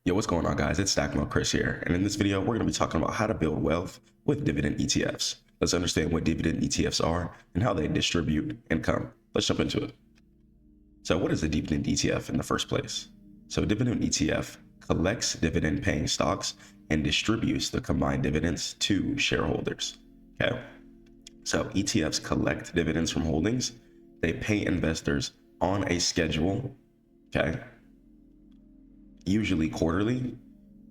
Yo, what's going on, guys? It's Stackmode Chris here, and in this video, we're going to be talking about how to build wealth with dividend ETFs. Let's understand what dividend ETFs are and how they distribute income. Let's jump into it. So what is a dividend ETF in the first place? So a dividend ETF collects dividend-paying stocks and distributes the combined dividends to shareholders. Okay. So ETFs collect dividends from holdings. They pay investors on a schedule, okay, usually quarterly,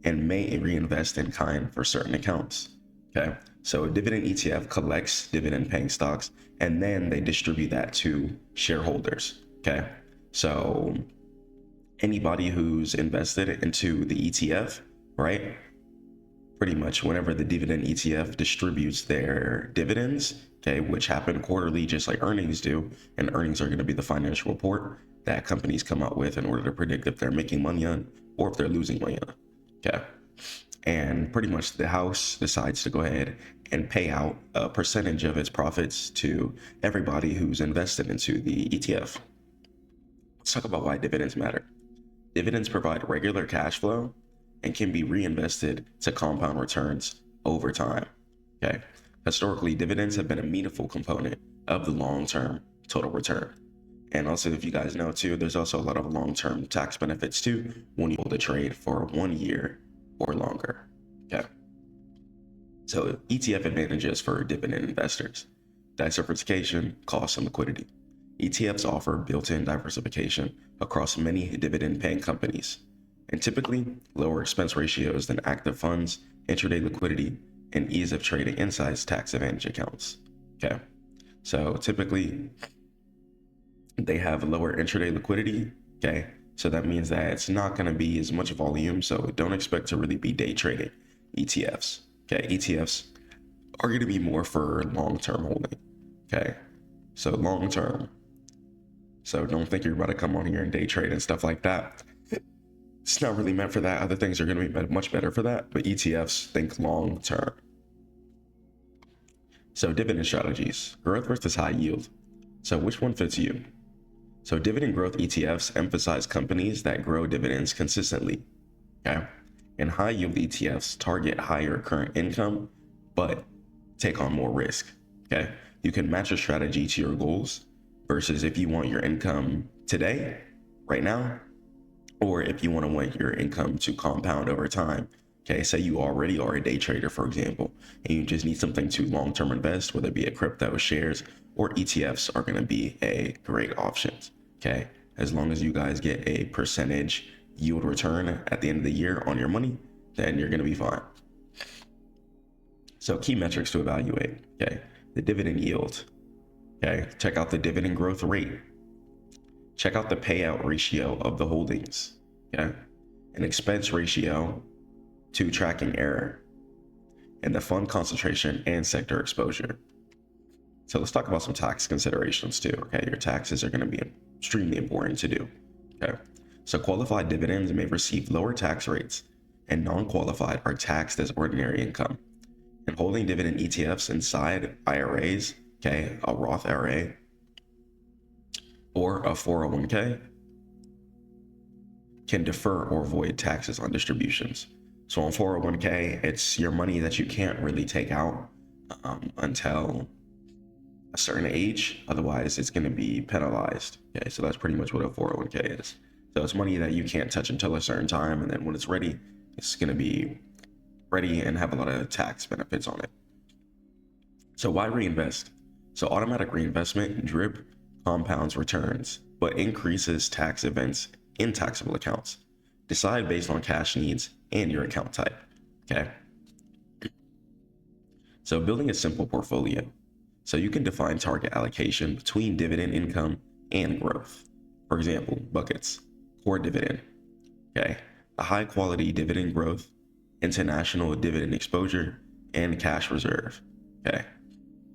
and may reinvest in kind for certain accounts. Okay, so a dividend ETF collects dividend paying stocks and then they distribute that to shareholders. Okay, so anybody who's invested into the ETF, right? Pretty much whenever the dividend ETF distributes their dividends, okay, which happen quarterly, just like earnings do, and earnings are going to be the financial report that companies come out with in order to predict if they're making money on or if they're losing money on. Okay. And pretty much the house decides to go ahead and pay out a percentage of its profits to everybody who's invested into the ETF. Let's talk about why dividends matter. Dividends provide regular cash flow and can be reinvested to compound returns over time. Okay. Historically, dividends have been a meaningful component of the long-term total return. And also, if you guys know too, there's also a lot of long-term tax benefits too when you hold a trade for 1 year or longer. Okay. So ETF advantages for dividend investors: diversification, cost, and liquidity. ETFs offer built-in diversification across many dividend-paying companies, and typically lower expense ratios than active funds, intraday liquidity, and ease of trading inside tax advantage accounts. Okay, so typically they have lower intraday liquidity. Okay, so that means that it's not going to be as much volume, so don't expect to really be day trading ETFs. Okay, ETFs are going to be more for long-term holding. Okay, so long-term. So don't think you're about to come on here and day trade and stuff like that. It's not really meant for that. Other things are going to be much better for that, but ETFs think long term. So dividend strategies: growth versus high yield. So which one fits you? So dividend growth ETFs emphasize companies that grow dividends consistently. Okay. And high yield ETFs target higher current income, but take on more risk. Okay. You can match a strategy to your goals versus if you want your income today, right now, or if you want your income to compound over time. Okay, say you already are a day trader, for example, and you just need something to long-term invest, whether it be a crypto, shares, or ETFs are going to be a great option. Okay, as long as you guys get a percentage yield return at the end of the year on your money, then you're going to be fine. So key metrics to evaluate. Okay, the dividend yield. Okay, check out the dividend growth rate. Check out the payout ratio of the holdings. Okay, an expense ratio to tracking error, and the fund concentration and sector exposure. So let's talk about some tax considerations too. Okay, your taxes are going to be extremely important to do. Okay, so qualified dividends may receive lower tax rates, and non-qualified are taxed as ordinary income. And holding dividend ETFs inside IRAs, okay, a Roth IRA or a 401k, can defer or avoid taxes on distributions. So on 401k, it's your money that you can't really take out until a certain age. Otherwise, it's going to be penalized. Okay, so that's pretty much what a 401k is. So it's money that you can't touch until a certain time, and then when it's ready, it's going to be ready and have a lot of tax benefits on it. So why reinvest? So automatic reinvestment, DRIP, compounds returns, but increases tax events in taxable accounts. Decide based on cash needs and your account type. Okay. So building a simple portfolio. So you can define target allocation between dividend income and growth. For example, buckets: core dividend. Okay. A high quality dividend growth, international dividend exposure, and cash reserve. Okay.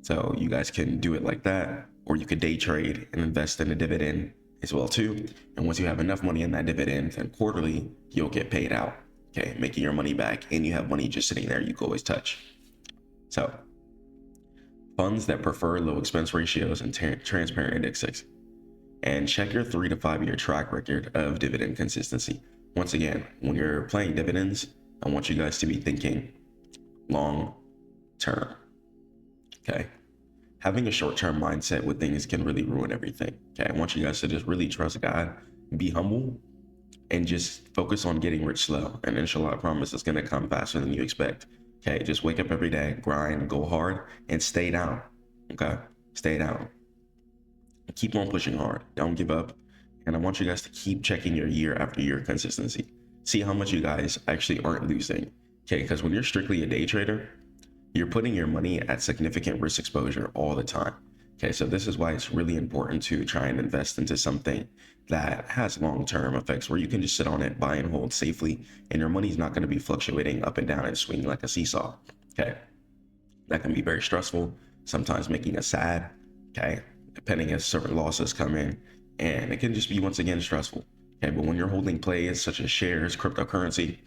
So you guys can do it like that, or you could day trade and invest in a dividend as well too. And once you have enough money in that dividend, then quarterly you'll get paid out. Okay, making your money back, and you have money just sitting there you can always touch. So funds that prefer low expense ratios and transparent indexes. And check your 3 to 5 year track record of dividend consistency. once again, when you're playing dividends, I want you guys to be thinking long term. Okay. Having a short-term mindset with things can really ruin everything. Okay. I want you guys to just really trust God, be humble, and just focus on getting rich slow. And inshallah, I promise it's going to come faster than you expect. Okay. Just wake up every day, grind, go hard, and stay down. Okay. Stay down. Keep on pushing hard. Don't give up. And I want you guys to keep checking your year after year consistency. See how much you guys actually aren't losing. Okay. Because when you're strictly a day trader, you're putting your money at significant risk exposure all the time. Okay, so this is why it's really important to try and invest into something that has long-term effects where you can just sit on it, buy and hold safely, and your money's not going to be fluctuating up and down and swinging like a seesaw. Okay, that can be very stressful, sometimes making us sad. Okay, depending as certain losses come in, and it can just be once again stressful. Okay, but when you're holding plays such as shares, cryptocurrency,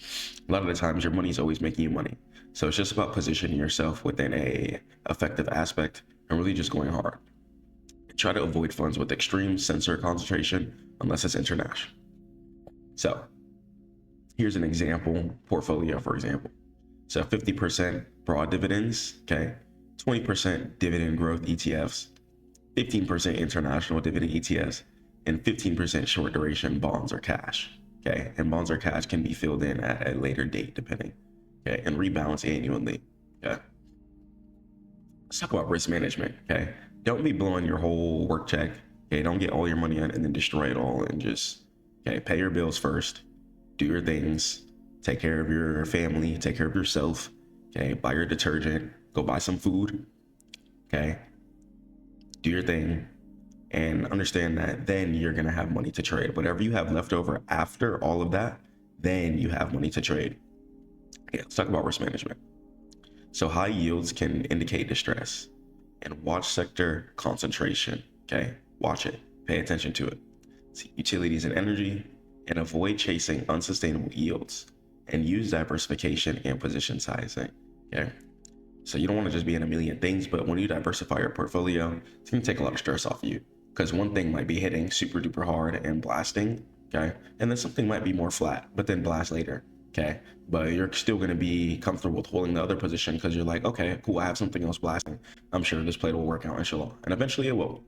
a lot of the times your money is always making you money. So it's just about positioning yourself within a effective aspect and really just going hard. Try to avoid funds with extreme sensor concentration unless it's international. So here's an example portfolio, for example. So 50% broad dividends, okay, 20% dividend growth ETFs, 15% international dividend ETFs, and 15% short duration bonds or cash. Okay, and bonds or cash can be filled in at a later date depending. Okay, and rebalance annually. Okay, let's talk about risk management. Okay, don't be blowing your whole work check. Okay, don't get all your money in and then destroy it all and just, okay, pay your bills first, do your things, take care of your family, take care of yourself. Okay, buy your detergent, go buy some food. Okay, do your thing, and understand that then you're gonna have money to trade. Whatever you have left over after all of that, then you have money to trade. Yeah, let's talk about risk management. So high yields can indicate distress, and watch sector concentration. Okay, watch it, pay attention to it. See utilities and energy, and avoid chasing unsustainable yields, and use diversification and position sizing. Okay, so you don't want to just be in a million things, but when you diversify your portfolio, it's going to take a lot of stress off of you, because one thing might be hitting super duper hard and blasting. Okay, and then something might be more flat but then blast later. Okay, but you're still going to be comfortable with holding the other position because you're like, okay, cool, I have something else blasting, I'm sure this play will work out, inshallah, and eventually it will.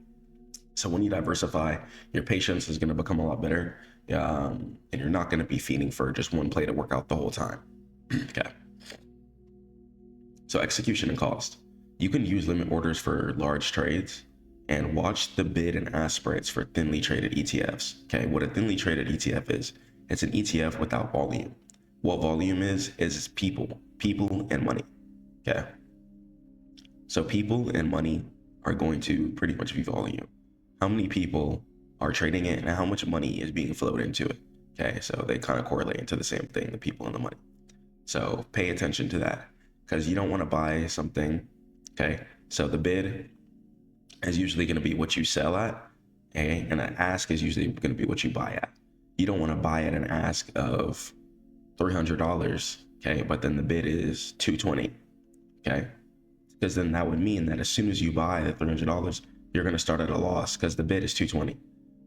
So when you diversify, your patience is going to become a lot better, and you're not going to be feeding for just one play to work out the whole time. Okay, so execution and cost. You can use limit orders for large trades, and watch the bid and ask spreads for thinly traded ETFs. Okay, what a thinly traded ETF is, it's an ETF without volume. What volume is people and money. Okay, so people and money are going to pretty much be volume. How many people are trading it and how much money is being flowed into it. Okay, so they kind of correlate into the same thing, the people and the money. So pay attention to that, because you don't want to buy something. Okay, so the bid is usually going to be what you sell at, okay, and an ask is usually going to be what you buy at. You don't want to buy at an ask of $300, okay, but then the bid is $220, okay, because then that would mean that as soon as you buy the $300, you're going to start at a loss because the bid is $220.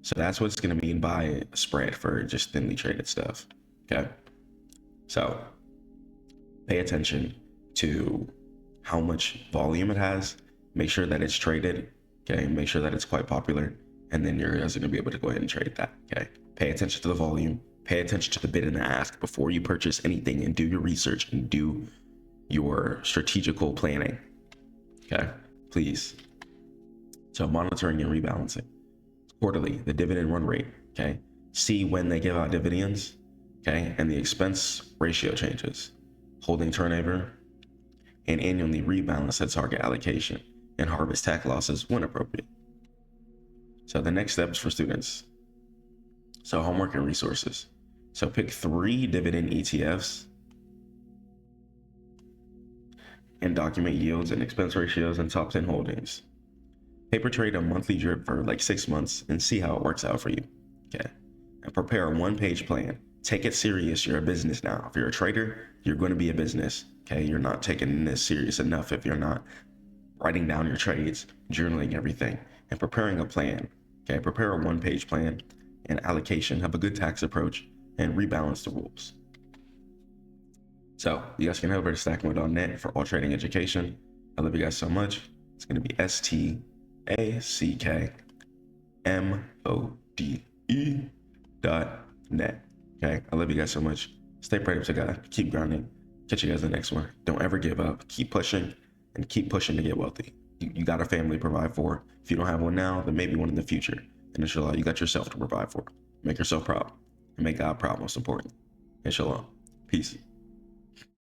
So that's what it's going to mean by a spread for just thinly traded stuff. Okay, so pay attention to how much volume it has, make sure that it's traded, okay, make sure that it's quite popular, and then you're going to be able to go ahead and trade that. Okay, pay attention to the volume, pay attention to the bid and the ask before you purchase anything, and do your research and do your strategical planning. Okay, please. So monitoring and rebalancing. Quarterly, the dividend run rate. Okay, see when they give out dividends. Okay, and the expense ratio changes. Holding turnover, and annually rebalance the target allocation and harvest tax losses when appropriate. So the next steps for students. So homework and resources. So pick 3 dividend ETFs and document yields and expense ratios and top 10 holdings. Paper trade a monthly drip for like 6 months and see how it works out for you. Okay, and prepare a 1-page plan. Take it serious. You're a business now. If you're a trader, you're going to be a business. Okay, you're not taking this serious enough if you're not writing down your trades, journaling everything, and preparing a plan. Okay, prepare a 1-page plan and allocation. Have a good tax approach and rebalance the rules. So you guys can head over to Stackmode.net for all trading education. I love you guys so much. It's going to be STACKMODE.net. Okay, I love you guys so much. Stay prayed up to God. Keep grinding. Catch you guys in the next one. Don't ever give up. Keep pushing and keep pushing to get wealthy. You got a family to provide for. If you don't have one now, then maybe one in the future. And inshallah, you got yourself to provide for. Make yourself proud and make God proud, most important. Inshallah. Peace.